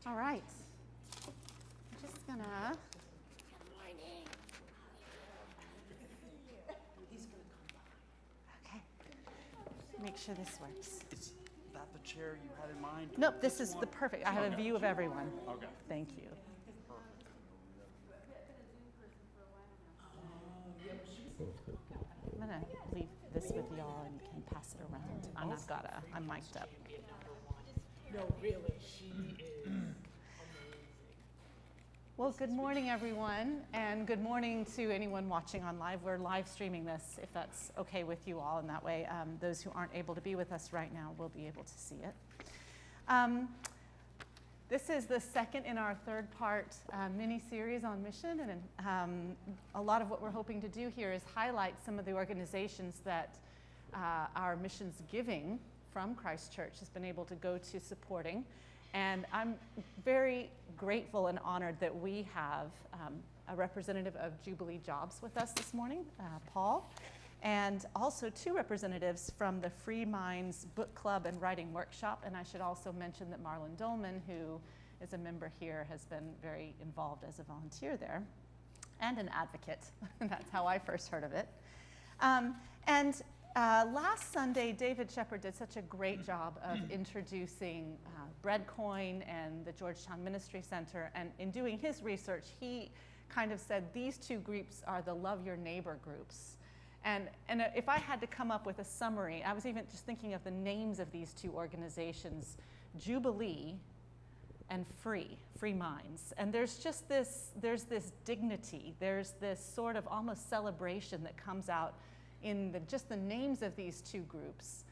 All right. I'm just gonna. Okay. Make sure this works. Is that the chair you had in mind? Nope, this is the perfect. I have a view of everyone. Okay. Thank you. I'm gonna leave this with y'all and you can pass it around. I'm mic'd up. No, really, she is amazing. Well, good morning, everyone, and good morning to anyone watching on live. We're live streaming this, if that's okay with you all, and that way those who aren't able to be with us right now will be able to see it. This is the second in our third-part mini-series on mission, and a lot of what we're hoping to do here is highlight some of the organizations that our missions giving from Christ Church has been able to go to supporting. And I'm very grateful and honored that we have a representative of Jubilee Jobs with us this morning, Paul, and also two representatives from the Free Minds Book Club and Writing Workshop. And I should also mention that Marlon Dolman, who is a member here, has been very involved as a volunteer there and an advocate. That's how I first heard of it. Last Sunday, David Shepard did such a great job of introducing Breadcoin and the Georgetown Ministry Center. And in doing his research, he kind of said these two groups are the Love Your Neighbor groups. And if I had to come up with a summary, I was even just thinking of the names of these two organizations, Jubilee and Free Minds. And there's this dignity, there's this sort of almost celebration that comes out in just the names of these two groups.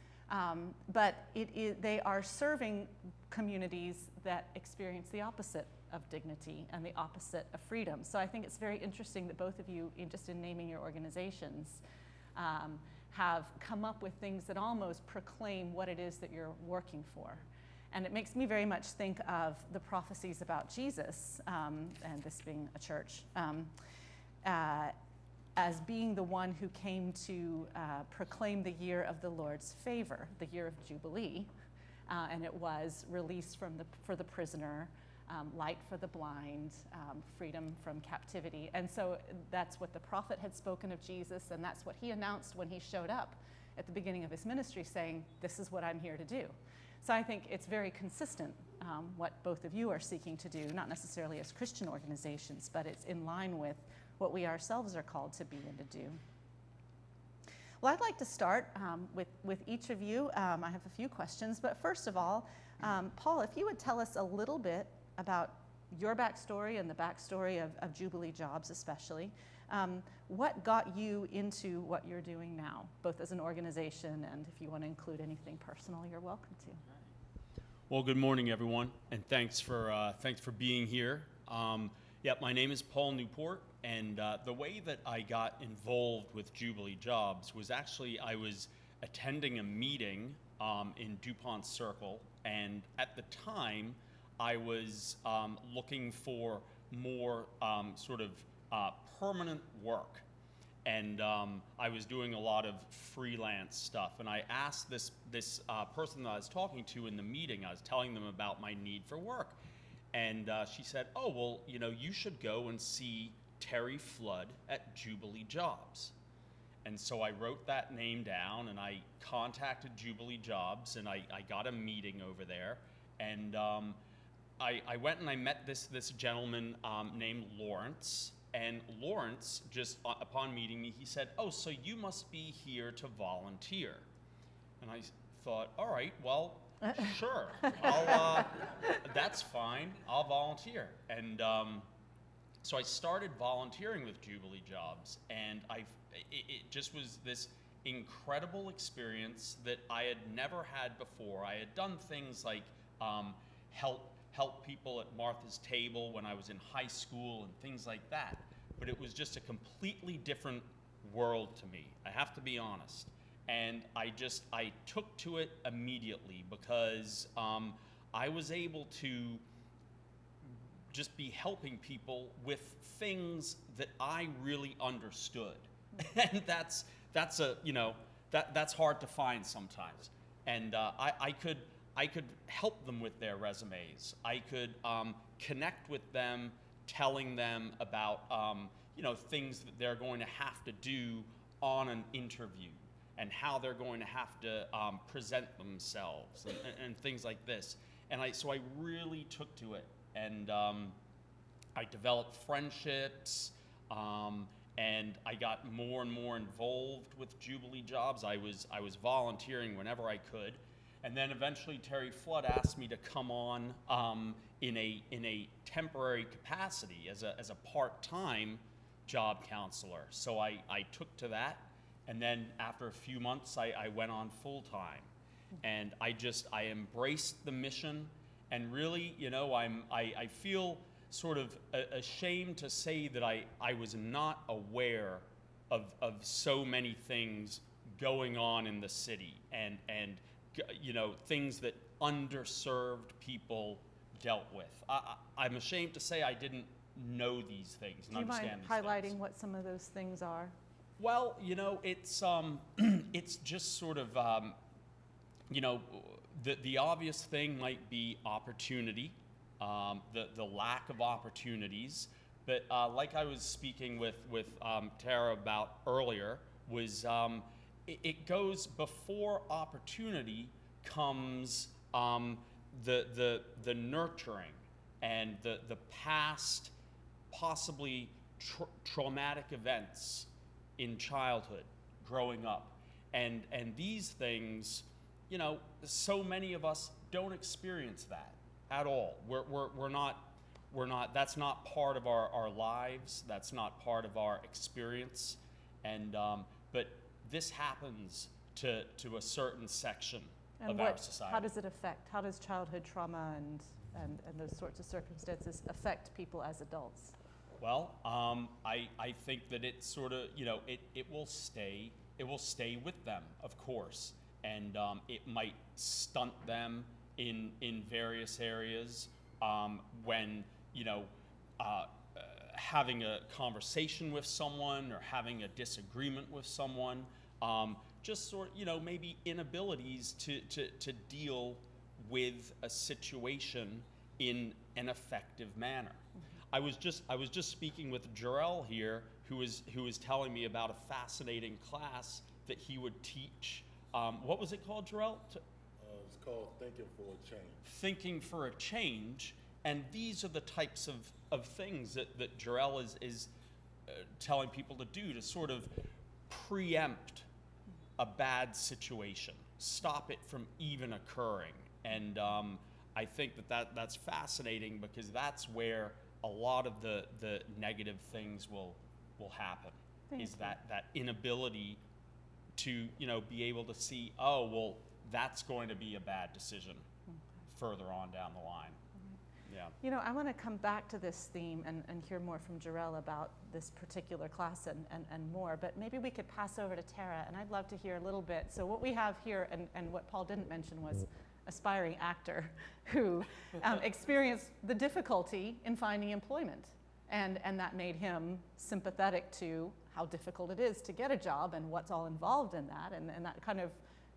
But they are serving communities that experience the opposite of dignity and the opposite of freedom. So I think it's very interesting that both of you, just in naming your organizations, have come up with things that almost proclaim what it is that you're working for. And it makes me very much think of the prophecies about Jesus, and this being a church, as being the one who came to proclaim the year of the Lord's favor, the year of Jubilee, and it was release for the prisoner, light for the blind, freedom from captivity. And so that's what the prophet had spoken of Jesus, and that's what he announced when he showed up at the beginning of his ministry, saying, this is what I'm here to do. So I think it's very consistent what both of you are seeking to do, not necessarily as Christian organizations, but it's in line with what we ourselves are called to be and to do. Well, I'd like to start with each of you. I have a few questions, but first of all, Paul, if you would tell us a little bit about your backstory and the backstory of Jubilee Jobs especially. What got you into what you're doing now, both as an organization and if you want to include anything personal, you're welcome to. Well, good morning, everyone, and thanks for being here. My name is Paul Newport, and the way that I got involved with Jubilee Jobs was actually I was attending a meeting in DuPont Circle, and at the time I was looking for more permanent work, and I was doing a lot of freelance stuff, and I asked this person that I was talking to in the meeting, I was telling them about my need for work, and she said, oh, well, you should go and see Terry Flood at Jubilee Jobs. And so I wrote that name down, and I contacted Jubilee Jobs, and I got a meeting over there, and I went and I met this gentleman named Lawrence, and Lawrence, just upon meeting me, he said, oh, so you must be here to volunteer. And I thought, all right, well, sure, that's fine, I'll volunteer. And so I started volunteering with Jubilee Jobs, and it just was this incredible experience that I had never had before. I had done things like help people at Martha's Table when I was in high school and things like that. But it was just a completely different world to me, I have to be honest. And I took to it immediately because I was able to just be helping people with things that I really understood. And that's hard to find sometimes. And help them with their resumes. I could connect with them, telling them about things that they're going to have to do on an interview and how they're going to have to present themselves and things like this. And so I really took to it, and I developed friendships, and I got more and more involved with Jubilee jobs. I was volunteering whenever I could, and then eventually Terry Flood asked me to come on in a temporary capacity as a part-time job counselor. So I took to that, and then after a few months I went on full-time, and I embraced the mission, and really, I feel sort of ashamed to say that I was not aware of so many things going on in the city, and things that underserved people dealt with. I'm ashamed to say I didn't know these things and understand these things. Do you mind highlighting what some of those things are? Well, it's it's just sort of the obvious thing might be opportunity, the lack of opportunities. But like I was speaking with Tara about earlier, was it goes before opportunity comes the nurturing and the past, possibly traumatic events in childhood, growing up, and these things, so many of us don't experience that at all. We're not. That's not part of our lives. That's not part of our experience, and but this happens to a certain section of our society. How does it affect? How does childhood trauma and those sorts of circumstances affect people as adults? Well, I think that it sort of, it will stay with them, of course, and it might stunt them in various areas when, having a conversation with someone or having a disagreement with someone, just sort of, maybe inabilities to deal with a situation in an effective manner. I was just speaking with Jarrell here, who was telling me about a fascinating class that he would teach. What was it called, Jarrell? It's called Thinking for a Change. Thinking for a Change, and these are the types of things that Jarrell is telling people to do to sort of preempt a bad situation, stop it from even occurring. And I think that's fascinating, because that's where a lot of the negative things will happen. That inability to be able to see, oh well, that's going to be a bad decision further on down the line. Yeah. I want to come back to this theme and hear more from Jarrell about this particular class and more, but maybe we could pass over to Tara, and I'd love to hear a little bit. So what we have here, and what Paul didn't mention, was aspiring actor who experienced the difficulty in finding employment, and that made him sympathetic to how difficult it is to get a job and what's all involved in that, and that kind of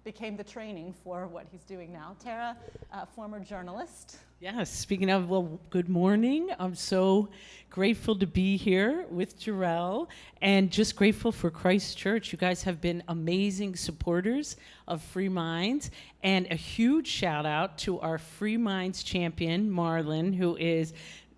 became the training for what he's doing now. Tara, former journalist. Yes, speaking of, well, good morning. I'm so grateful to be here with Jarrell, and just grateful for Christ Church. You guys have been amazing supporters of Free Minds, and a huge shout out to our Free Minds champion, Marlon, who is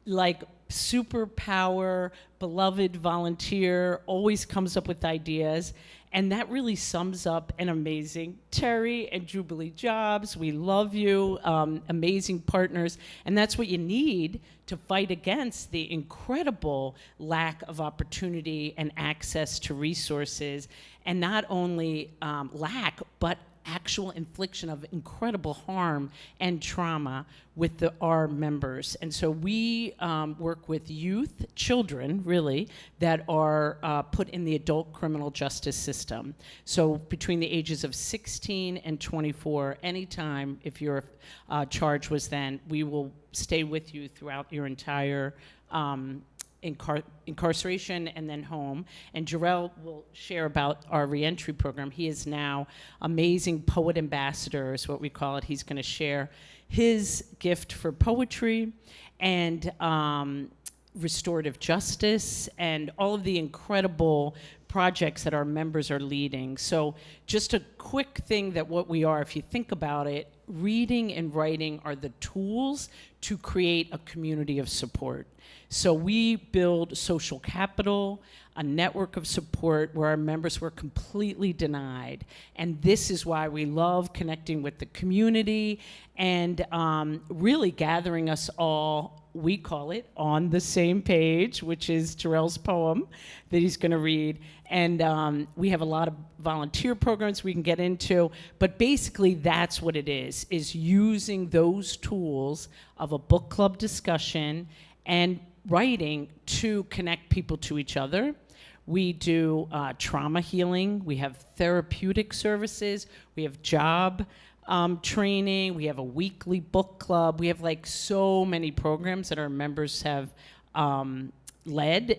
like superpower, beloved volunteer, always comes up with ideas. And that really sums up an amazing Terry and Jubilee Jobs. We love you, amazing partners. And that's what you need to fight against the incredible lack of opportunity and access to resources. And not only lack, but actual infliction of incredible harm and trauma with our members. And so we work with youth, children really, that are put in the adult criminal justice system. So between the ages of 16 and 24, anytime if your charge was then, we will stay with you throughout your entire incarceration and then home. And Jarrell will share about our reentry program. He is now amazing poet ambassador, is what we call it. He's going to share his gift for poetry and restorative justice and all of the incredible projects that our members are leading. So just a quick thing that what we are, if you think about it, reading and writing are the tools to create a community of support. So we build social capital, a network of support where our members were completely denied. And this is why we love connecting with the community and really gathering us all, we call it, on the same page, which is Jarrell's poem that he's going to read. And we have a lot of volunteer programs we can get into, but basically that's what it is using those tools of a book club discussion and writing to connect people to each other. We do trauma healing, we have therapeutic services, we have job training, we have a weekly book club, we have like so many programs that our members have led,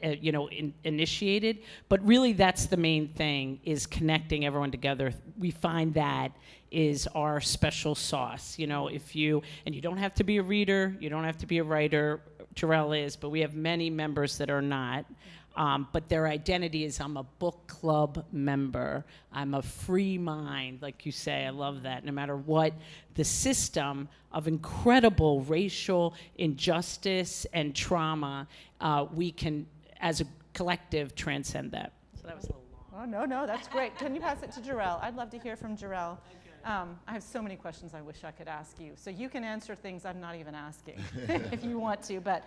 initiated, but really that's the main thing, is connecting everyone together. We find that is our special sauce. If you don't have to be a reader, you don't have to be a writer, Jarrell is, but we have many members that are not. But their identity is, I'm a book club member. I'm a free mind, like you say. I love that. No matter what the system of incredible racial injustice and trauma, we can, as a collective, transcend that. So that was a little long. Oh, no, that's great. Can you pass it to Jarrell? I'd love to hear from Jarrell. I have so many questions I wish I could ask you. So you can answer things I'm not even asking if you want to. But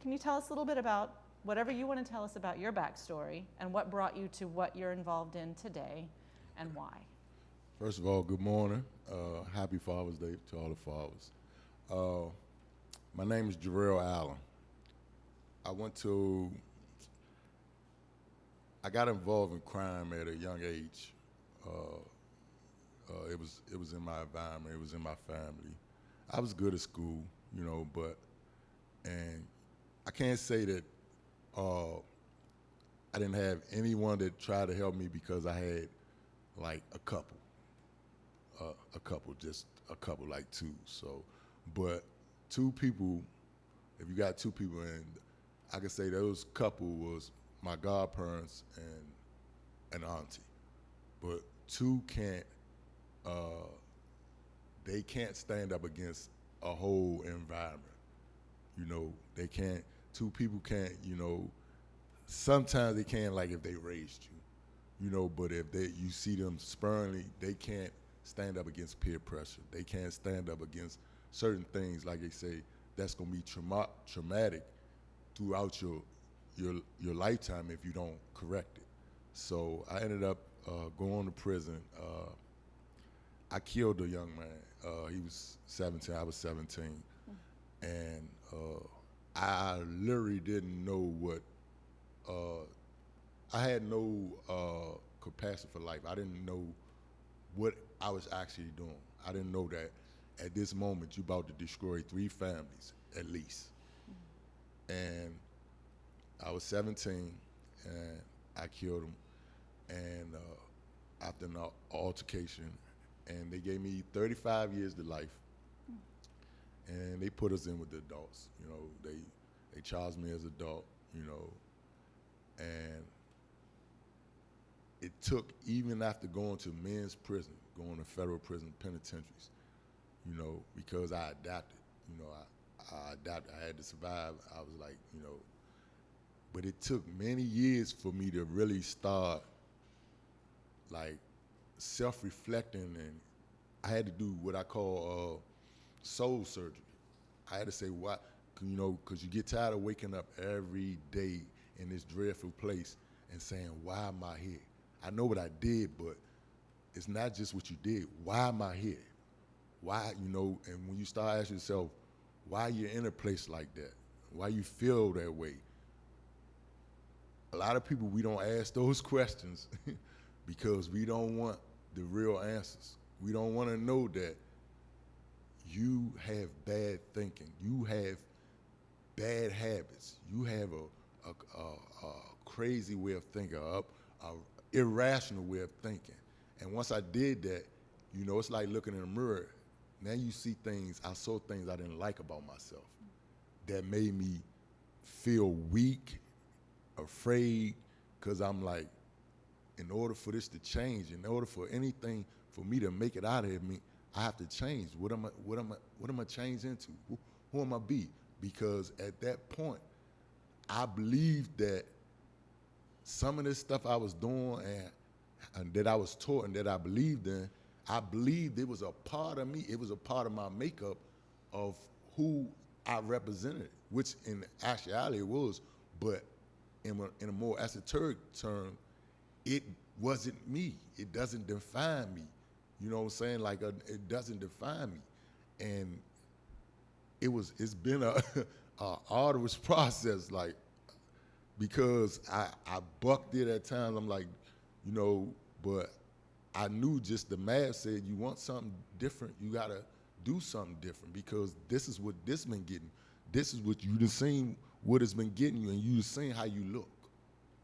can you tell us a little bit about whatever you want to tell us about your backstory and what brought you to what you're involved in today and why? First of all, good morning. Happy Father's Day to all the fathers. My name is Jarrell Allen. I got involved in crime at a young age. It was in my environment, it was in my family. I was good at school, and I can't say that I didn't have anyone that tried to help me, because I had like a couple, like two. So, but two people, if you got two people, and I can say those couple was my godparents and an auntie, but two can't. They can't stand up against a whole environment. They can't. Two people can't. Sometimes they can, like if they raised you. But if you see them sparingly, they can't stand up against peer pressure. They can't stand up against certain things, like they say, that's gonna be traumatic throughout your lifetime if you don't correct it. So I ended up going to prison. I killed a young man. He was 17, I was 17. And I literally didn't know what, I had no capacity for life. I didn't know what I was actually doing. I didn't know that at this moment you're about to destroy 3 families at least. And I was 17 and I killed him. And after an altercation, and they gave me 35 years to life, and they put us in with the adults. They charged me as adult, and it took, even after going to men's prison, going to federal prison penitentiaries, because I adapted. I adapted. I had to survive. I was like, but it took many years for me to really start, like, self-reflecting, and I had to do what I call soul surgery. I had to say, why, because you get tired of waking up every day in this dreadful place and saying, why am I here? I know what I did, but it's not just what you did. Why am I here? Why, and when you start asking yourself, why you're in a place like that, why you feel that way, a lot of people, we don't ask those questions because we don't want the real answers. We don't want to know that you have bad thinking, you have bad habits, you have a crazy way of thinking, a irrational way of thinking. And once I did that, you know, it's like looking in a mirror. Now you see things, I saw things I didn't like about myself that made me feel weak, afraid, because I'm like, in order for this to change, in order for anything for me to make it out of me, I have to change. What am I change into? Who am I be? Because at that point, I believed that some of this stuff I was doing and that I was taught and that I believed in, I believed it was a part of me. It was a part of my makeup of who I represented, which in actuality it was. But in a more esoteric term, it wasn't me. It doesn't define me. You know what I'm saying? Like it doesn't define me. And it's been a arduous process, like, because I bucked it at times. I'm like, you know, but I knew just the math said you want something different, you gotta do something different, because this is what this been getting. This is what you just seen what it's been getting you, and you just seen how you look.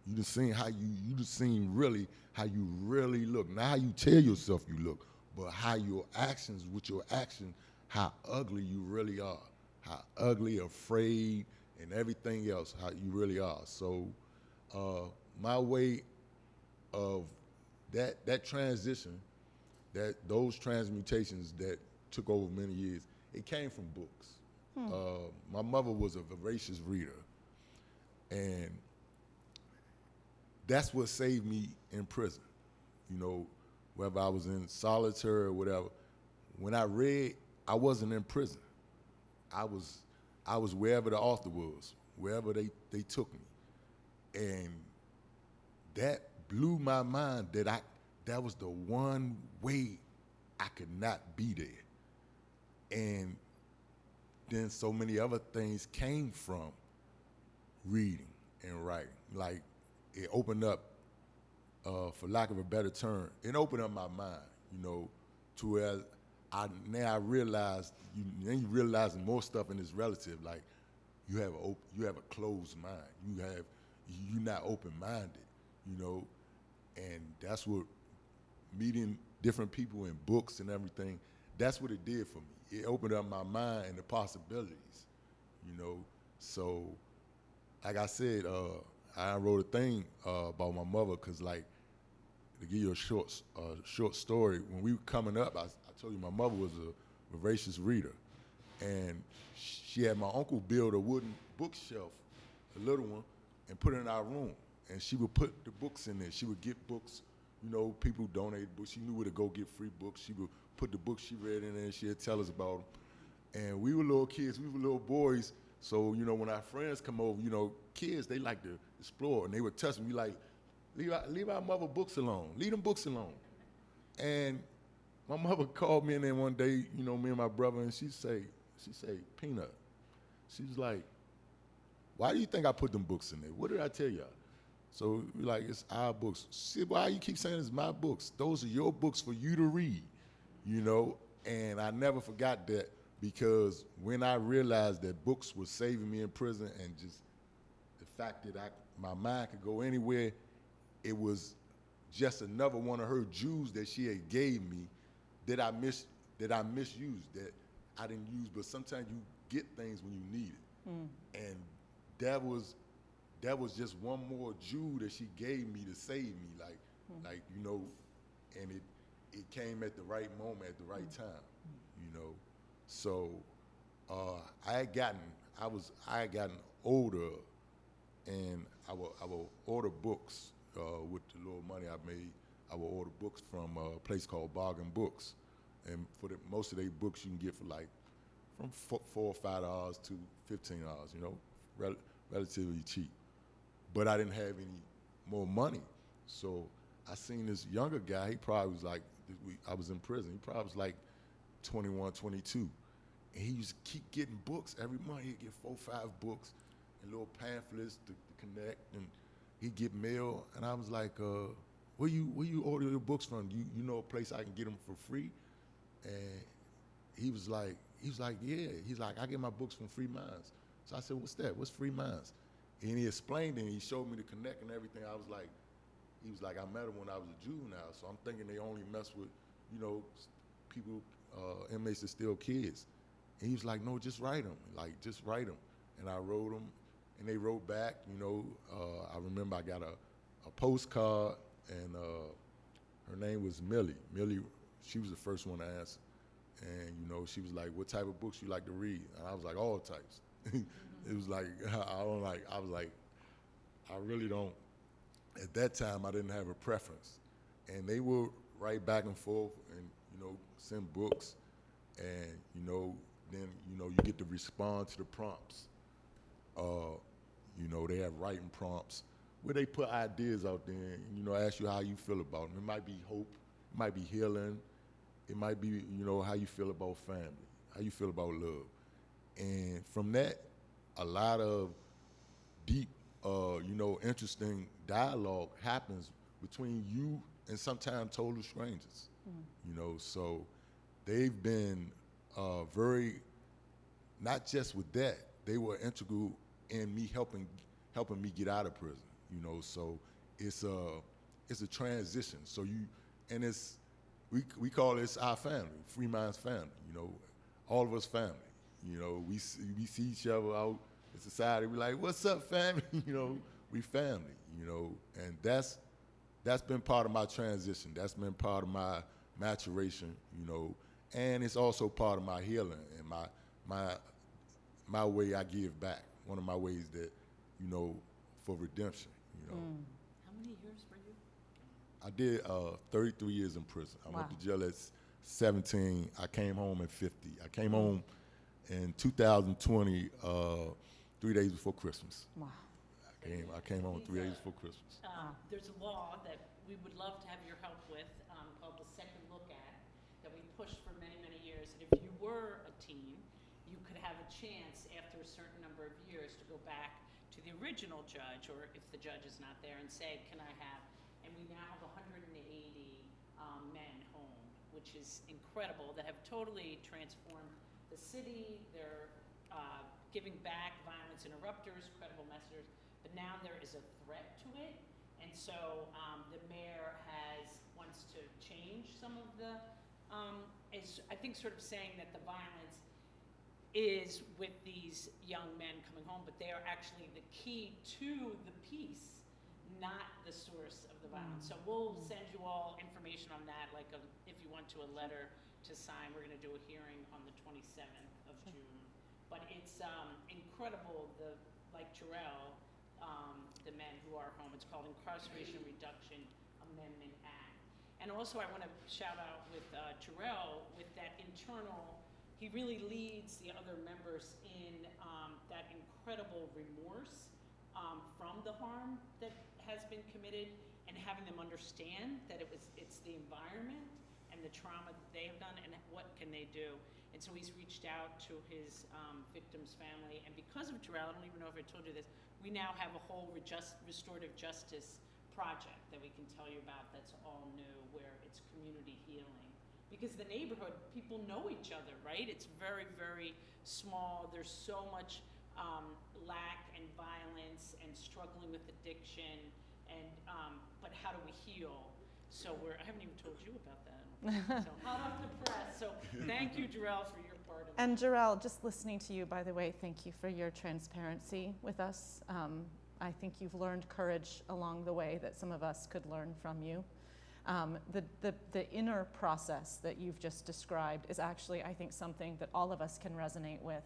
You just seen how you just seen really how you really look. Not how you tell yourself you look, but how your actions, with your action, how ugly you really are. How ugly, afraid, and everything else, how you really are. So my way of that transition, those transmutations that took over many years, it came from books. My mother was a voracious reader, and that's what saved me in prison. You know, whether I was in solitary or whatever, when I read, I wasn't in prison. I was wherever the author was, wherever they took me. And that blew my mind that was the one way I could not be there. And then so many other things came from reading and writing. Like, it opened up, for lack of a better term, it opened up my mind, you know, to where now I realized, you realizing more stuff in this relative, like you have a closed mind, you're not open-minded, you know, and that's what meeting different people in books and everything, that's what it did for me. It opened up my mind and the possibilities, you know. So, like I said, I wrote a thing about my mother, because, like, to give you a short story, when we were coming up, I told you my mother was a voracious reader, and she had my uncle build a wooden bookshelf, a little one, and put it in our room, and she would put the books in there. She would get books, you know, people donated books. She knew where to go get free books. She would put the books she read in there, and she'd tell us about them. And we were little kids, we were little boys, so, you know, when our friends come over, you know, kids, they like to explore, and they would touch me like, leave our mother books alone. Leave them books alone. And my mother called me in there one day, you know, me and my brother, and she say, Peanut, she was like, why do you think I put them books in there? What did I tell y'all? So we're like, it's our books. She said, why you keep saying it's my books? Those are your books for you to read, you know? And I never forgot that, because when I realized that books were saving me in prison, and just the fact that my mind could go anywhere, it was just another one of her jewels that she had gave me that I misused, that I didn't use. But sometimes you get things when you need it, and that was just one more jewel that she gave me to save me, like, you know, and it came at the right moment, at the right time, you know. So I had gotten older, and I would order books with the little money I made. I would order books from a place called Bargain Books, and for most of their books you can get for like from $4 or $5 to $15, you know, relatively cheap. But I didn't have any more money, so I seen this younger guy. He probably was like, I was in prison. He probably was like 21, 22, and he used to keep getting books every month. He'd get 4 or 5 books and little pamphlets to connect, and he'd get mail. And I was like, where you order your books from? You know a place I can get them for free? And he was like, yeah. He's like, I get my books from Free Minds. So I said, what's that? What's Free Minds? And he explained it, and he showed me the connect and everything. He was like, I met him when I was a juvenile, so I'm thinking they only mess with, you know, people, inmates that still kids. And he was like, no, just write them, like, just write them. And I wrote them, and they wrote back, you know. I remember I got a postcard, and her name was Millie. Millie, she was the first one to answer. And, you know, she was like, what type of books you like to read? And I was like, all types. It was like, I was like, I really don't. At that time, I didn't have a preference. And they would write back and forth and, you know, send books. And, you know, then, you know, you get to respond to the prompts. You know, they have writing prompts where they put ideas out there and, you know, ask you how you feel about them. It might be hope, it might be healing, it might be, you know, how you feel about family, how you feel about love. And from that, a lot of deep, you know, interesting dialogue happens between you and sometimes total strangers. You know, so they've been very, not just with that, they were integral in me helping me get out of prison. You know, so it's a transition. So we call this our family, Free Minds family. You know, all of us family. You know, we see each other out in society. We like, what's up, family? You know, we family. You know, and that's been part of my transition. That's been part of my maturation. You know, and it's also part of my healing and my way I give back. One of my ways that, you know, for redemption. You know. How many years were you? I did 33 years in prison. I went to jail at 17. I came home at 50. I came home in 2020, 3 days before Christmas. Wow. I came home 3 days before Christmas. There's a law that we would love to have your help with called the Second Look Act that we pushed for many, many years. And if you were a teen, you could have a chance after a certain number of years to go back to the original judge, or if the judge is not there, and say, can I have, and we now have 180 men home, which is incredible, that have totally transformed the city. They're giving back, violence interrupters, credible messengers, but now there is a threat to it. And so the mayor wants to change some of the, is I think sort of saying that the violence is with these young men coming home, but they are actually the key to the peace, not the source of the violence. So we'll send you all information on that, like if you want to, a letter to sign. We're gonna do a hearing on the 27th of June. But it's incredible, like Jarrell, the men who are home. It's called Incarceration Reduction Amendment Act. And also I wanna shout out with Jarrell, with that internal, he really leads the other members in that incredible remorse from the harm that has been committed, and having them understand that it's the environment and the trauma that they have done, and what can they do. And so he's reached out to his victim's family, and because of Jarrell, I don't even know if I told you this, we now have a whole restorative justice project that we can tell you about that's all new, where it's community healing. Because the neighborhood, people know each other, right? It's very, very small. There's so much lack and violence and struggling with addiction, and but how do we heal? So I haven't even told you about that. So hot off the press. So thank you, Jarrell, for your part of it. And Jarrell, just listening to you, by the way, thank you for your transparency with us. I think you've learned courage along the way that some of us could learn from you. The inner process that you've just described is actually, I think, something that all of us can resonate with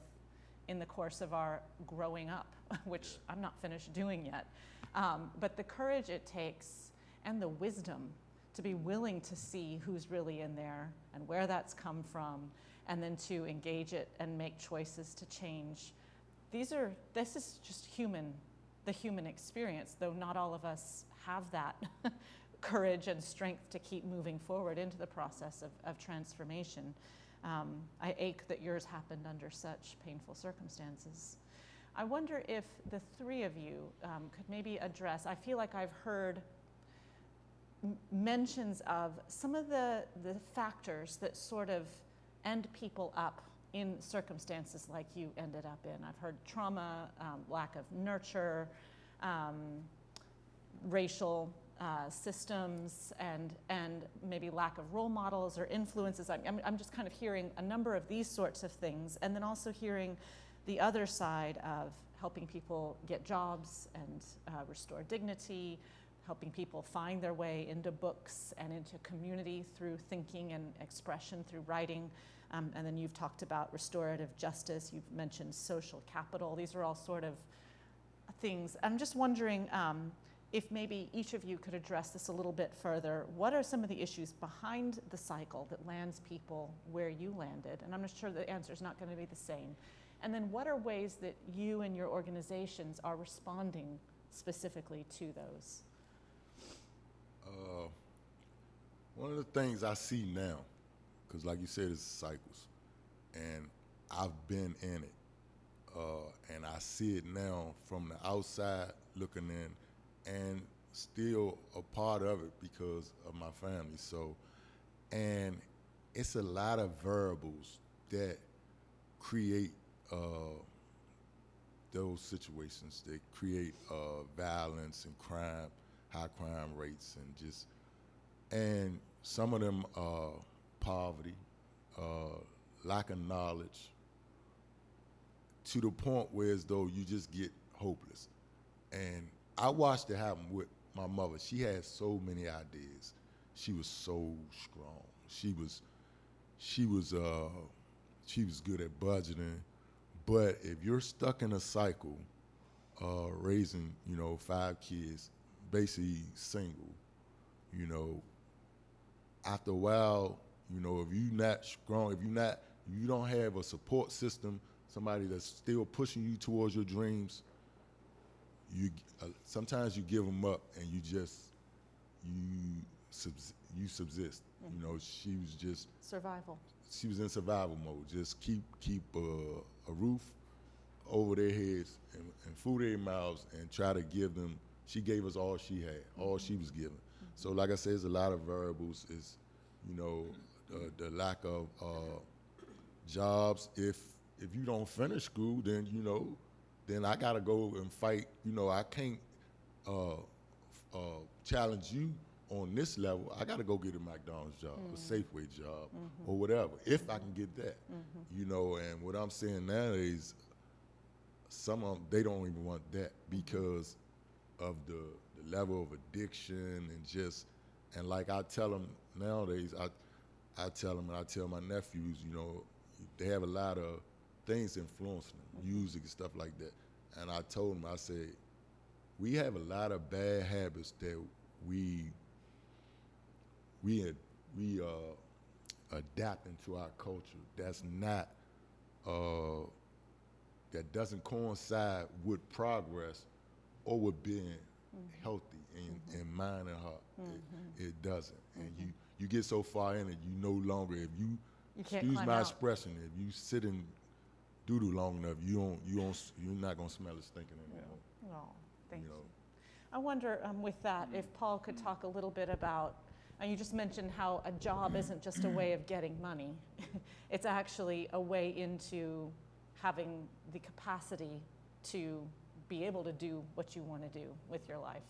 in the course of our growing up, which I'm not finished doing yet. But the courage it takes and the wisdom to be willing to see who's really in there and where that's come from, and then to engage it and make choices to change. This is just the human experience, though not all of us have that courage and strength to keep moving forward into the process of transformation. I ache that yours happened under such painful circumstances. I wonder if the three of you could maybe address, I feel like I've heard mentions of some of the factors that sort of end people up in circumstances like you ended up in. I've heard trauma, lack of nurture, racial systems, and maybe lack of role models or influences. I'm just kind of hearing a number of these sorts of things, and then also hearing the other side of helping people get jobs and restore dignity, helping people find their way into books and into community through thinking and expression through writing. And then you've talked about restorative justice, you've mentioned social capital. These are all sort of things. I'm just wondering if maybe each of you could address this a little bit further. What are some of the issues behind the cycle that lands people where you landed? And I'm not sure the answer is not going to be the same. And then what are ways that you and your organizations are responding specifically to those? One of the things I see now, because like you said, it's cycles, and I've been in it, and I see it now from the outside looking in, and still a part of it because of my family. So, and it's a lot of variables that create those situations. They create violence and crime, high crime rates, and some of them poverty, lack of knowledge, to the point where as though you just get hopeless. And I watched it happen with my mother. She had so many ideas. She was so strong. She was good at budgeting. But if you're stuck in a cycle, raising 5 kids, basically single, after a while, if you're not strong, if you don't have a support system, somebody that's still pushing you towards your dreams, sometimes you give them up and you subsist. Mm-hmm. She was just survival. She was in survival mode. Just keep a roof over their heads and food in their mouths, and try to give them. She gave us all she had, all she was given. So like I said, there's a lot of variables. Is the lack of jobs. If you don't finish school, then then I gotta go and fight. I can't challenge you on this level. I gotta go get a McDonald's job, a Safeway job, or whatever, if I can get that. And what I'm saying nowadays, some of them, they don't even want that because of the level of addiction and like I tell them nowadays, I tell them and I tell my nephews, they have a lot of things influencing them, music and stuff like that. And I told them, I said, we have a lot of bad habits that we adapt into our culture that's not, that doesn't coincide with progress or with being healthy in mind and heart. It doesn't. And you get so far in it, you no longer, if you excuse my expression, if you sit in doo-doo long enough, you're not gonna smell it stinking anymore. Oh, thank you. I wonder with that, if Paul could talk a little bit about, you just mentioned how a job isn't just a way of getting money. It's actually a way into having the capacity to be able to do what you want to do with your life.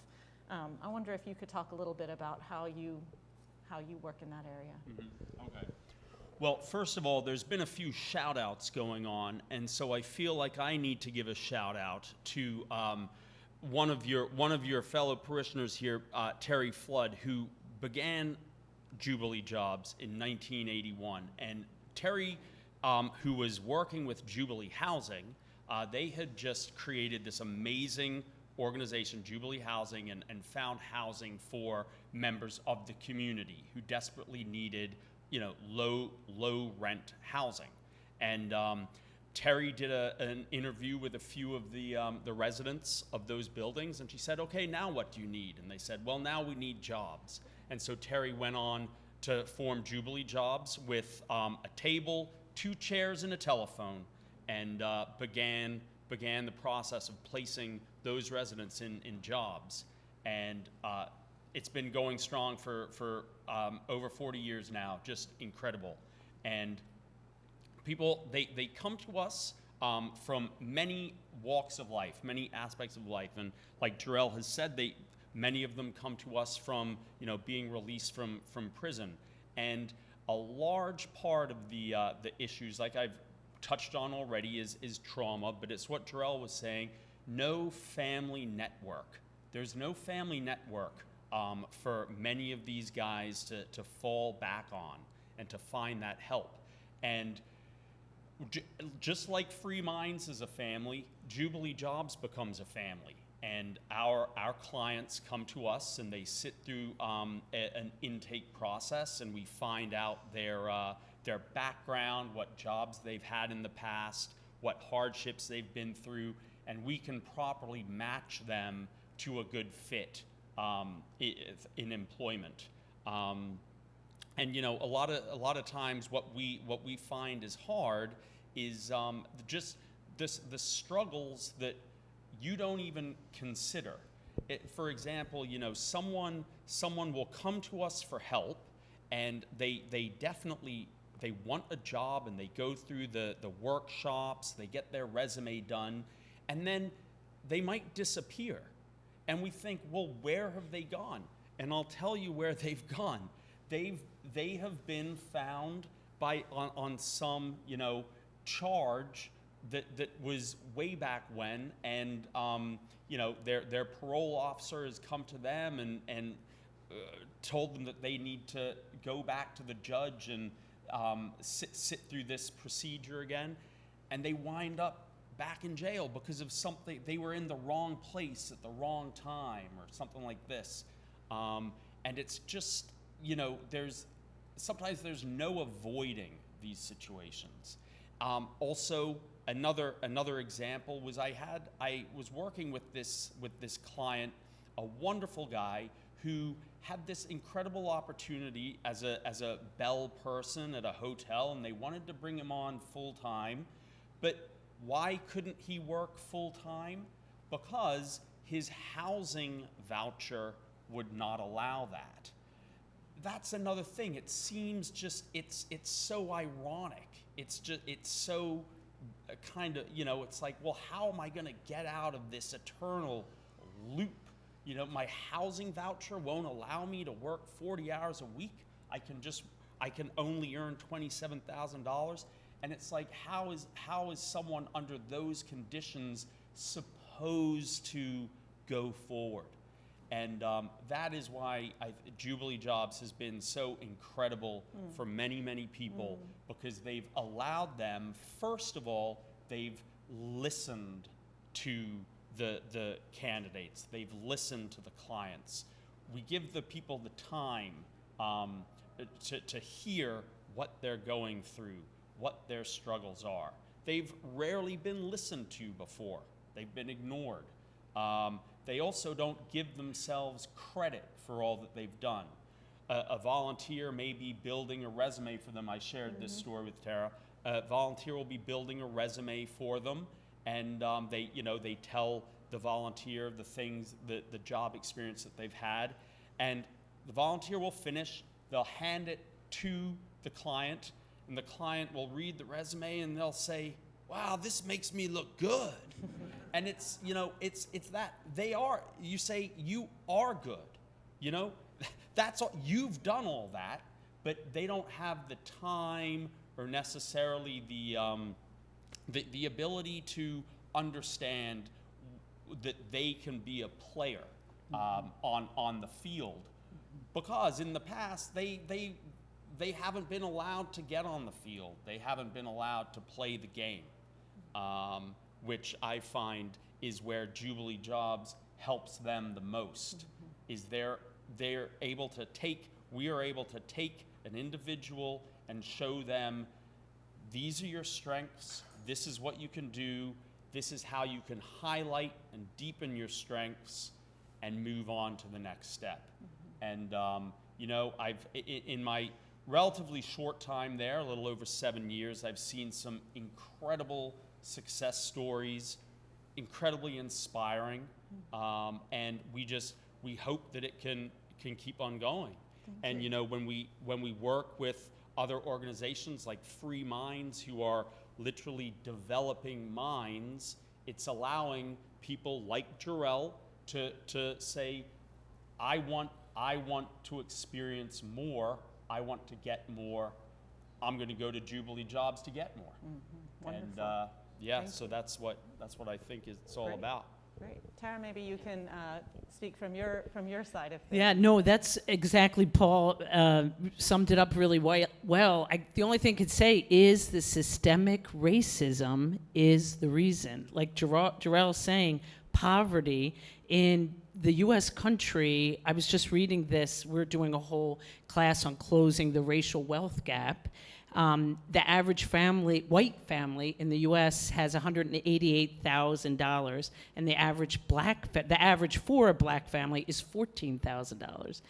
I wonder if you could talk a little bit about how you work in that area. Okay. Well, first of all, there's been a few shout outs going on, and so I feel like I need to give a shout out to one of your fellow parishioners here, Terry Flood, who began Jubilee Jobs in 1981. And Terry, who was working with Jubilee Housing, they had just created this amazing organization, Jubilee Housing, and found housing for members of the community who desperately needed, low rent housing. And Terry did an interview with a few of the residents of those buildings, and she said, okay, now what do you need? And they said, well, now we need jobs. And so Terry went on to form Jubilee Jobs with a table, 2 chairs, and a telephone, and began the process of placing those residents in jobs. And it's been going strong for over 40 years now, just incredible. And people, they come to us from many walks of life, many aspects of life, and like Jarrell has said, many of them come to us from, being released from prison, and a large part of the issues, like I've touched on already, is trauma, but it's what Jarrell was saying, no family network. There's no family network for many of these guys to fall back on and to find that help. And just like Free Minds is a family, Jubilee Jobs becomes a family. And our clients come to us and they sit through an intake process, and we find out their background, what jobs they've had in the past, what hardships they've been through, and we can properly match them to a good fit in employment. And a lot of times what we find is hard is just the struggles that you don't even consider. For example, someone will come to us for help, and they definitely want a job, and they go through the workshops, they get their resume done, and then they might disappear. And we think, well, where have they gone? And I'll tell you where they've gone. They have been found on some charge that was way back when, and their parole officer has come to them and told them that they need to go back to the judge and sit through this procedure again, and they wind up back in jail because of something. They were in the wrong place at the wrong time or something like this, and it's just sometimes there's no avoiding these situations. Also, another example was I was working with this client, a wonderful guy who had this incredible opportunity as a bell person at a hotel, and they wanted to bring him on full time. But why couldn't he work full time? Because his housing voucher would not allow that. That's another thing. It seems just it's so ironic. It's so kind of, it's like, well, how am I going to get out of this eternal loop? My housing voucher won't allow me to work 40 hours a week. I can only earn $27,000. And it's like, how is someone under those conditions supposed to go forward? And that is why Jubilee Jobs has been so incredible for many, many people, because they've allowed them, first of all, they've listened to the candidates. They've listened to the clients. We give the people the time to hear what they're going through, what their struggles are. They've rarely been listened to before. They've been ignored. They also don't give themselves credit for all that they've done. A volunteer may be building a resume for them. I shared this story with Tara. A volunteer will be building a resume for them, and they tell the volunteer the things, the job experience that they've had, and the volunteer will finish. They'll hand it to the client, and the client will read the resume, and they'll say, "Wow, this makes me look good." And it's that you say you are good, that's all, you've done all that, but they don't have the time or necessarily the ability to understand that they can be a player on the field, because in the past they haven't been allowed to get on the field. They haven't been allowed to play the game. Which I find is where Jubilee Jobs helps them the most, is we are able to take an individual and show them, these are your strengths, this is what you can do, this is how you can highlight and deepen your strengths and move on to the next step. And I've in my relatively short time there, a little over 7 years, I've seen some incredible success stories, incredibly inspiring, and we hope that it can keep on going. And when we work with other organizations like Free Minds, who are literally developing minds. It's allowing people like Jarrell to say, I want to experience more. I want to get more. I'm going to go to Jubilee Jobs to get more. Wonderful. And yeah, Thank so you. that's what I think it's all Great. about. Great. Tara, maybe you can speak from your side of things. Yeah, no, that's exactly, Paul summed it up really well. The only thing I could say is the systemic racism is the reason. Like Jarrell's saying, poverty in the U.S. country, I was just reading this, we're doing a whole class on closing the racial wealth gap. The average white family in the U.S. has $188,000, and the average for a black family is $14,000.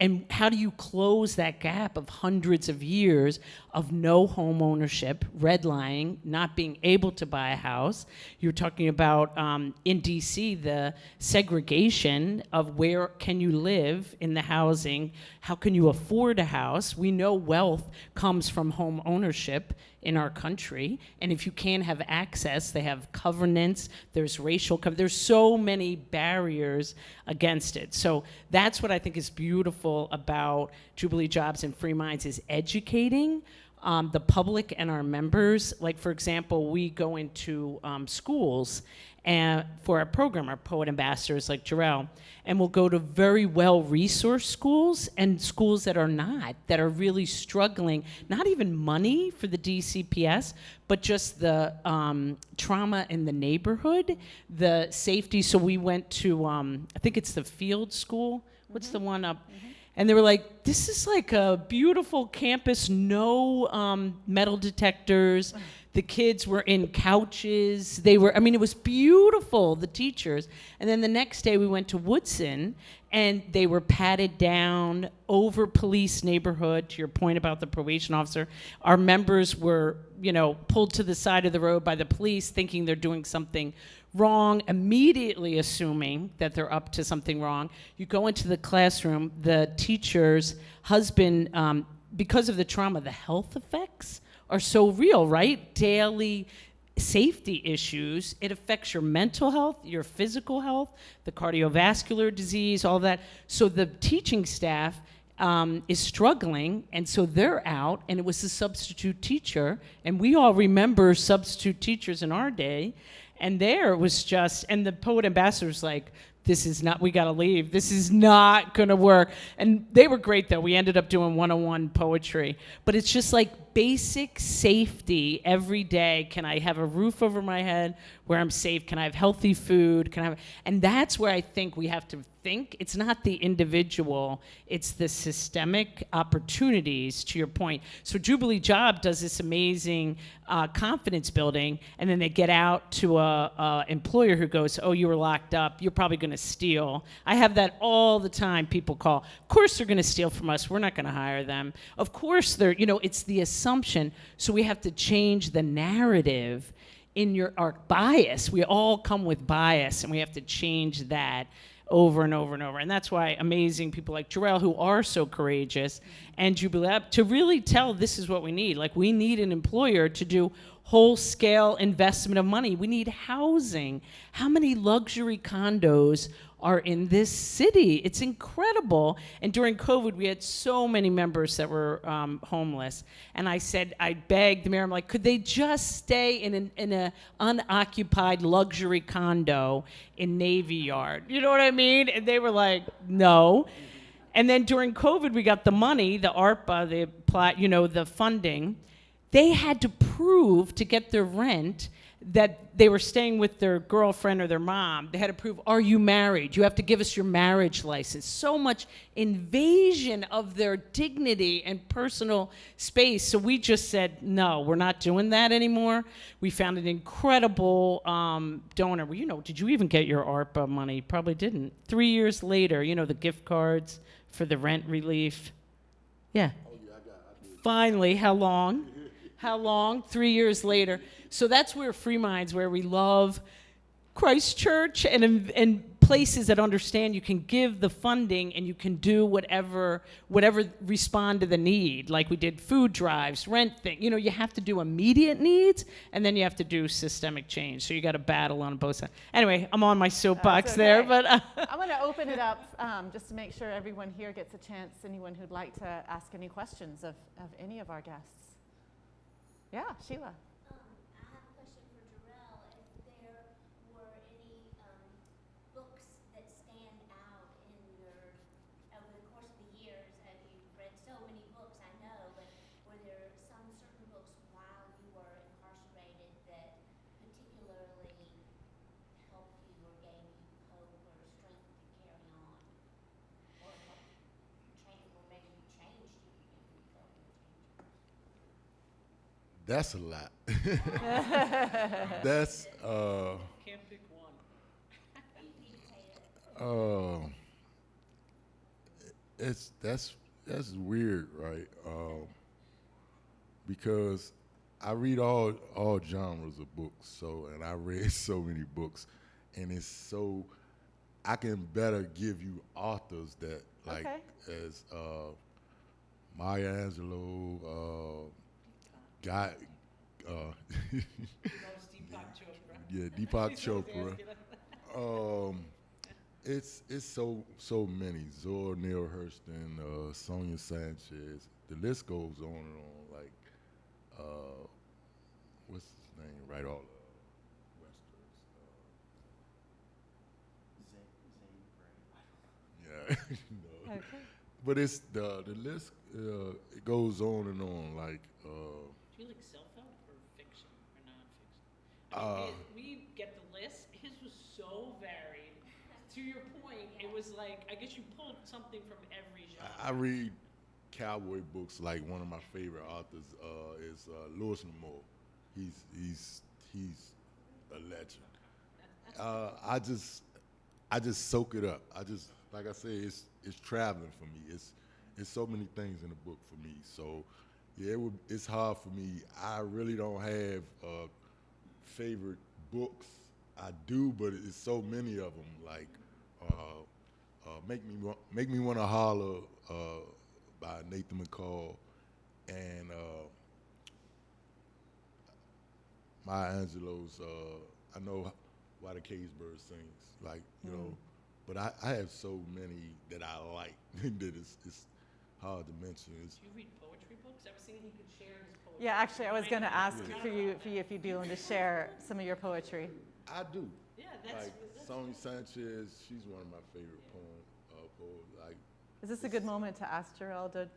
And how do you close that gap of hundreds of years of no home ownership, redlining, not being able to buy a house? You're talking about in D.C. the segregation of where can you live in the housing, how can you afford a house? We know wealth comes from home ownership in our country, and if you can't have access, they have covenants, there's racial there's so many barriers against it. So that's what I think is beautiful about Jubilee Jobs and Free Minds, is educating the public and our members. Like, for example, we go into schools and for our program, our poet ambassadors like Jarrell, and we'll go to very well-resourced schools and schools that are really struggling, not even money for the DCPS, but just the trauma in the neighborhood, the safety. So we went to, I think it's the Field School. What's the one up? And they were like, this is like a beautiful campus, no metal detectors. The kids were in couches. It was beautiful, the teachers. And then the next day we went to Woodson, and they were patted down, over police neighborhood, to your point about the probation officer. Our members were, pulled to the side of the road by the police thinking they're doing something wrong, immediately assuming that they're up to something wrong. You go into the classroom, the teacher's husband, because of the trauma, the health effects are so real, right? Daily safety issues. It affects your mental health, your physical health, the cardiovascular disease, all that. So the teaching staff is struggling, and so they're out, and it was a substitute teacher, and we all remember substitute teachers in our day, and there was just, and the poet ambassador's like, this is not, we gotta leave. This is not gonna work. And they were great though. We ended up doing one-on-one poetry. But it's just like basic safety every day. Can I have a roof over my head where I'm safe? Can I have healthy food? And that's where I think we have to think. It's not the individual, it's the systemic opportunities, to your point. So Jubilee Job does this amazing confidence building, and then they get out to a employer who goes, oh, you were locked up, you're probably gonna steal. I have that all the time. People call, of course they're gonna steal from us, we're not gonna hire them. Of course they're, it's the assumption. So we have to change the narrative in our bias. We all come with bias, and we have to change that over and over and over. And that's why amazing people like Jarrell, who are so courageous, and Jubilee, to really tell this is what we need. Like, we need an employer to do whole-scale investment of money. We need housing. How many luxury condos are in this city? It's incredible. And during COVID, we had so many members that were homeless. And I begged the mayor, I'm like, could they just stay in an unoccupied luxury condo in Navy Yard? You know what I mean? And they were like, no. And then during COVID, we got the money, the ARPA, the funding. They had to prove to get their rent that they were staying with their girlfriend or their mom. They had to prove, are you married? You have to give us your marriage license. So much invasion of their dignity and personal space. So we just said, no, we're not doing that anymore. We found an incredible donor. Well, did you even get your ARPA money? Probably didn't. 3 years later, the gift cards for the rent relief. Yeah. Oh, yeah, I did. Finally, how long? How long? 3 years later. So that's where Free Minds, where we love Christ Church and places that understand you can give the funding and you can do whatever respond to the need. Like we did food drives, rent thing. You know, you have to do immediate needs, and then you have to do systemic change. So you got to battle on both sides. Anyway, I'm on my soapbox there, okay. but I'm going to open it up just to make sure everyone here gets a chance, anyone who'd like to ask any questions of any of our guests. Yeah, Sheila. I have a question for Jarrell. If there were any books that stand out in your, over the course of the years, you've read so many books, I know, but were there some certain books while you were incarcerated that particularly helped you or gave you hope or strength to carry on? Or helped change, or maybe changed you if you felt you were changing? That's a lot. That's can't pick one. that's weird, right? Because I read all genres of books, so, and I read so many books, and it's so, I can better give you authors that like Okay. as Maya Angelou, Guy, yeah, Deepak Chopra. It's so many. Zora Neale Hurston, Sonia Sanchez. The list goes on and on. Like, what's his name? Right, all westerns. Yeah, no. Okay. But it's the list. It goes on and on. Like. Do you like self-help or fiction or nonfiction? I mean, we get the list. His was so varied. To your point, it was like, I guess you pulled something from every genre. I read cowboy books. Like one of my favorite authors is Lewis Moore. He's a legend. I just soak it up. Like I say, it's traveling for me. It's so many things in the book for me. So yeah, it's hard for me. I really don't have favorite books. I do, but it's so many of them. Like Make Me Want to Holler by Nathan McCall, and Maya Angelou's I Know Why the Cage Bird Sings. Like, you know, but I have so many that I like that it's hard to mention. Do you read poetry books? I was thinking he could share his poetry. Yeah, actually, I was going to ask for you if you'd be willing to share some of your poetry. I do. Yeah, that's Sonia Sanchez, she's one of my favorite poets. Like, Is this a good moment to ask Jarrell to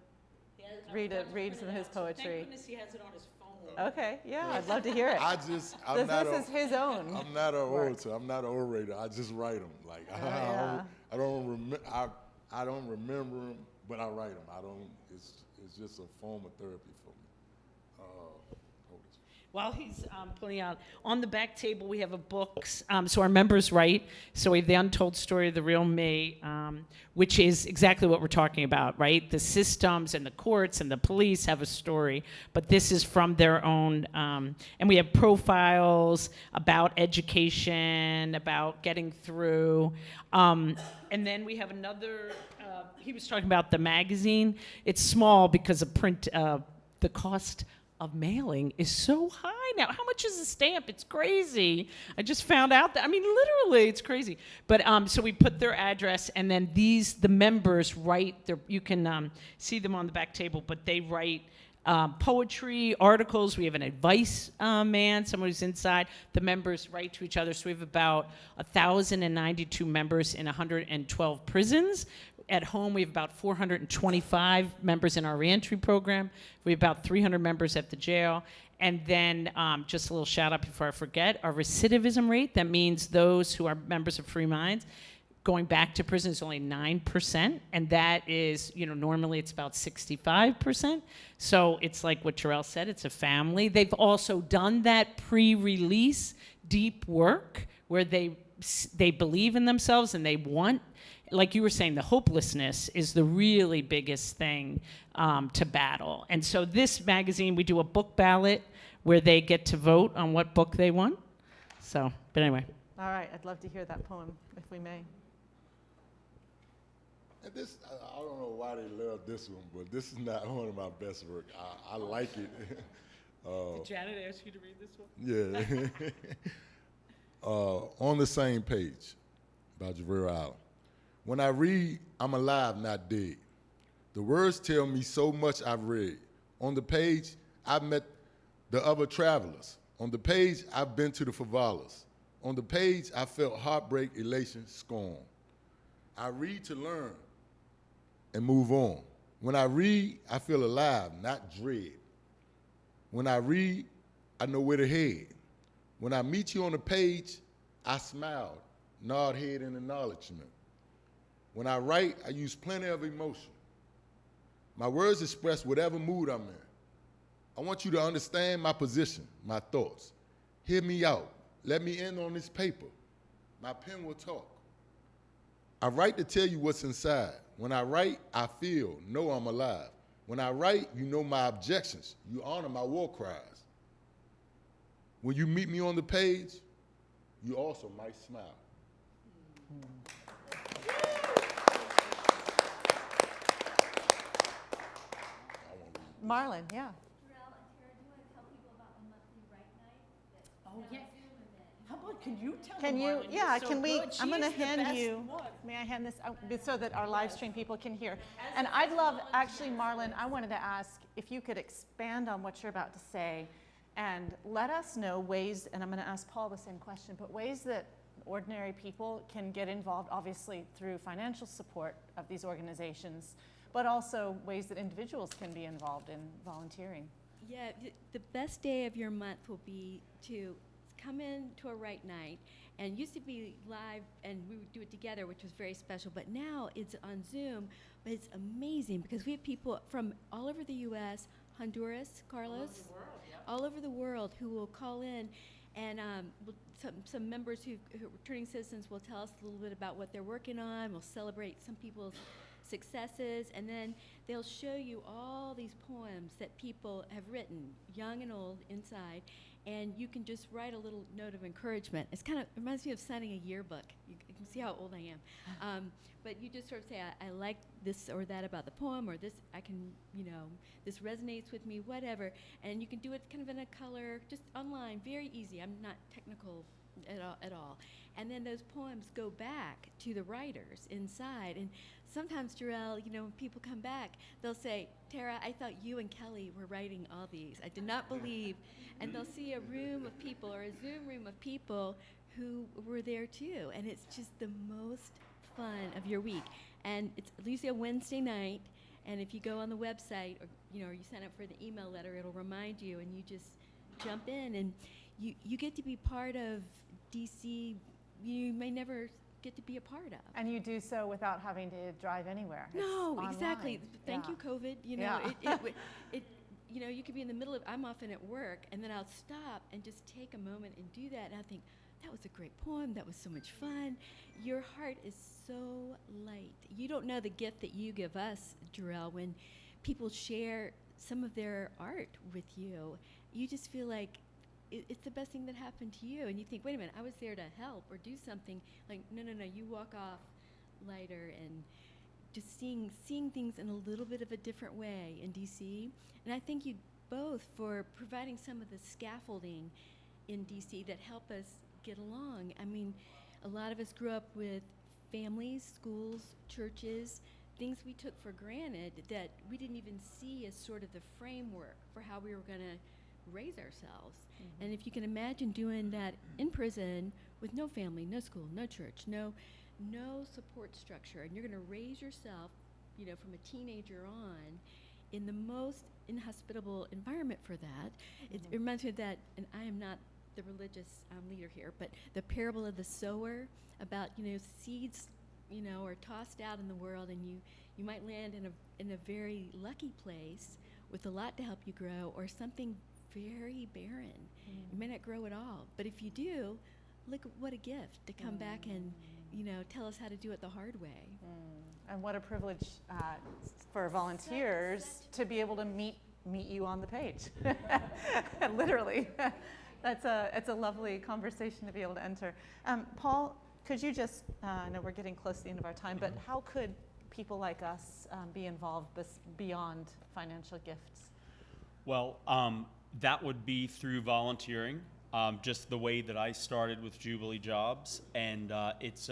read some of his poetry? Thank goodness he has it on his phone. Okay, yeah, I'd love to hear it. This is his own. I'm not an orator. I'm not an orator. I just write them. Like yeah. I don't remember them, but I write them. I don't. It's just a form of therapy for me. While he's pulling out, on the back table we have a book, so our members write. So we have The Untold Story of the Real Me, which is exactly what we're talking about, right? The systems and the courts and the police have a story, but this is from their own, and we have profiles about education, about getting through. And then we have another, he was talking about the magazine. It's small because of print, the cost of mailing is so high now. How much is a stamp? It's crazy. I just found out that, I mean, literally, it's crazy. But so we put their address, and then the members write, you can see them on the back table, but they write poetry, articles. We have an advice man, someone who's inside. The members write to each other. So we have about 1,092 members in 112 prisons. At home, we have about 425 members in our reentry program. We have about 300 members at the jail. And then just a little shout out before I forget, our recidivism rate, that means those who are members of Free Minds, going back to prison is only 9%. And that is, normally it's about 65%. So it's like what Jarrell said, it's a family. They've also done that pre-release deep work where they believe in themselves and they want, like you were saying, the hopelessness is the really biggest thing to battle. And so this magazine, we do a book ballot where they get to vote on what book they want. So, but anyway. All right, I'd love to hear that poem, if we may. And this, I don't know why they love this one, but this is not one of my best work. I like it. Did Janet ask you to read this one? Yeah. On the Same Page by Jubilee Island. When I read, I'm alive, not dead. The words tell me so much I've read. On the page, I've met the other travelers. On the page, I've been to the favelas. On the page, I felt heartbreak, elation, scorn. I read to learn and move on. When I read, I feel alive, not dread. When I read, I know where to head. When I meet you on the page, I smile, nod head in acknowledgement. When I write, I use plenty of emotion. My words express whatever mood I'm in. I want you to understand my position, my thoughts. Hear me out. Let me in on this paper. My pen will talk. I write to tell you what's inside. When I write, I feel, know I'm alive. When I write, you know my objections. You honor my war cries. When you meet me on the page, you also might smile. Marlon, yeah. Jarrell and Tara, do you want to tell people about the monthly Write Night? Oh, yeah. How about, can you tell Can them, you, Marlon? yeah, You're so can we, good. I'm She going to is the hand best you, one. may I hand this out so that our live stream people can hear? And I'd love, actually, Marlon, I wanted to ask if you could expand on what you're about to say and let us know ways, and I'm going to ask Paul the same question, but ways that ordinary people can get involved, obviously through financial support of these organizations, but also ways that individuals can be involved in volunteering. Yeah, the best day of your month will be to come in to a Write Night, and used to be live and we would do it together, which was very special, but now it's on Zoom. But it's amazing because we have people from all over the US, Honduras, Carlos, all over the world who will call in, and some members who are returning citizens will tell us a little bit about what they're working on. We'll celebrate some people's successes, and then they'll show you all these poems that people have written, young and old, inside, and you can just write a little note of encouragement. It's kind of, it reminds me of signing a yearbook. You can see how old I am. But you just sort of say, I like this or that about the poem, or this, I can, you know, this resonates with me, whatever. And you can do it kind of in a color, just online, very easy. I'm not technical at all. And then those poems go back to the writers inside. And sometimes, Jarrell, you know, when people come back, they'll say, Tara, I thought you and Kelly were writing all these. I did not believe. And they'll see a room of people or a Zoom room of people who were there too. And it's just the most fun of your week. And it's usually a Wednesday night. And if you go on the website or, you know, or you sign up for the email letter, it'll remind you, and you just jump in, and you get to be part of DC you may never get to be a part of. And you do so without having to drive anywhere. It's No, online. exactly. Thank you, COVID. You know, Yeah. it you know, you could be in the middle of, I'm often at work, and then I'll stop and just take a moment and do that, and I think, that was a great poem, that was so much fun. Your heart is so light. You don't know the gift that you give us, Jarrell, when people share some of their art with you. You just feel like it's the best thing that happened to you, and you think, wait a minute, I was there to help or do something. Like, no, you walk off lighter and just seeing things in a little bit of a different way in DC. And I thank you both for providing some of the scaffolding in DC that help us get along. I mean, a lot of us grew up with families, schools, churches, things we took for granted that we didn't even see as sort of the framework for how we were going to raise ourselves. Mm-hmm. And if you can imagine doing that in prison with no family, no school, no church, no support structure, and you're going to raise yourself, you know, from a teenager on in the most inhospitable environment for that. Mm-hmm. It reminds me of that, and I am not the religious leader here, but the parable of the sower, about, you know, seeds, you know, are tossed out in the world, and you might land in a very lucky place with a lot to help you grow, or something very barren. You may not grow at all, but if you do, look, what a gift to come back and, you know, tell us how to do it the hard way. And what a privilege for volunteers to be able to meet you on the page. Literally. It's a lovely conversation to be able to enter. Paul, could you just, I know we're getting close to the end of our time, but how could people like us be involved beyond financial gifts? Well, that would be through volunteering, just the way that I started with Jubilee Jobs, and it's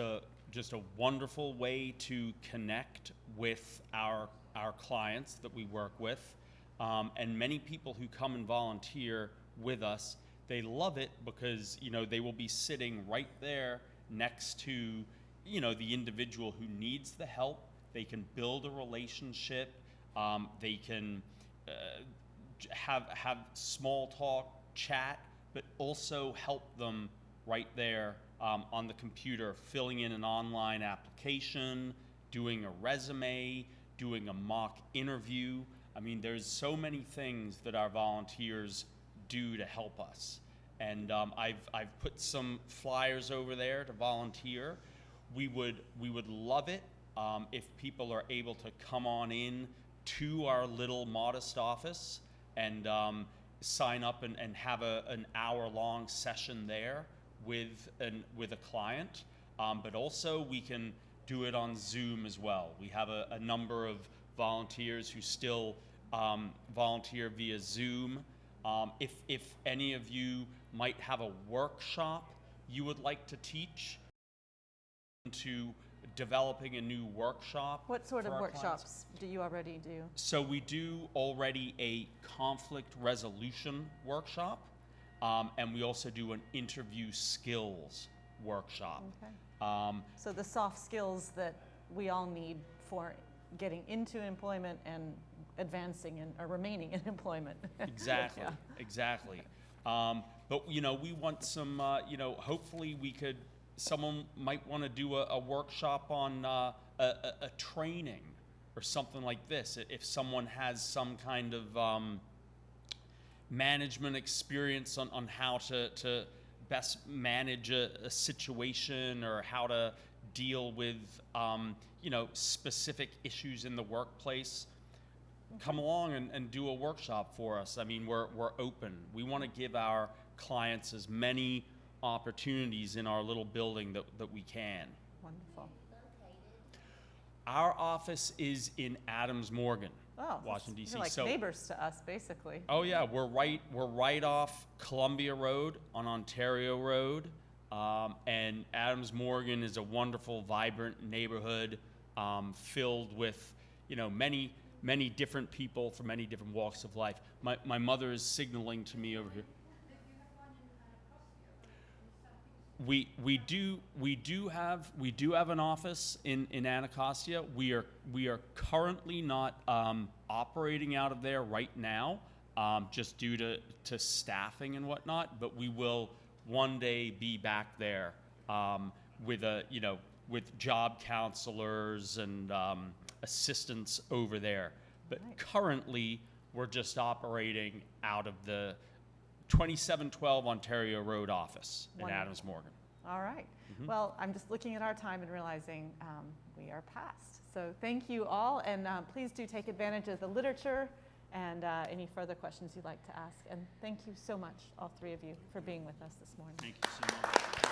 just a wonderful way to connect with our clients that we work with, and many people who come and volunteer with us, they love it because, you know, they will be sitting right there next to, you know, the individual who needs the help. They can build a relationship. They can have small talk, chat, but also help them right there on the computer, filling in an online application, doing a resume, doing a mock interview. I mean, there's so many things that our volunteers do to help us. And I've put some flyers over there to volunteer. We would love it if people are able to come on in to our little modest office and sign up and have an hour-long session there with a client. But also we can do it on Zoom as well. We have a number of volunteers who still volunteer via Zoom. If any of you might have a workshop you would like to teach, into developing a new workshop. What sort of for our workshops clients. do you already do? So we do already a conflict resolution workshop, and we also do an interview skills workshop. Okay. So the soft skills that we all need for getting into employment and advancing or remaining in employment. Exactly, Yeah. exactly. But you know, we want some. You know, hopefully someone might want to do a workshop on a training or something like this. If someone has some kind of management experience on how to best manage a situation, or how to deal with you know, specific issues in the workplace, come along and do a workshop for us. I mean, we're open. We want to give our clients as many opportunities in our little building that we can. Wonderful. Our office is in Adams Morgan, Oh, Washington, D.C. You're like neighbors to us, basically. Oh yeah, we're right off Columbia Road on Ontario Road, and Adams Morgan is a wonderful, vibrant neighborhood filled with, you know, many different people from many different walks of life. My mother is signaling to me over here. We do have an office in Anacostia. We are currently not operating out of there right now, just due to staffing and whatnot. But we will one day be back there with job counselors and assistants over there. But Right. currently we're just operating out of the 2712 Ontario Road office in Wonderful. Adams Morgan. All right. Mhm. Well, I'm just looking at our time and realizing we are past. So thank you all, and please do take advantage of the literature and any further questions you'd like to ask. And thank you so much, all three of you, for being with us this morning. Thank you so much.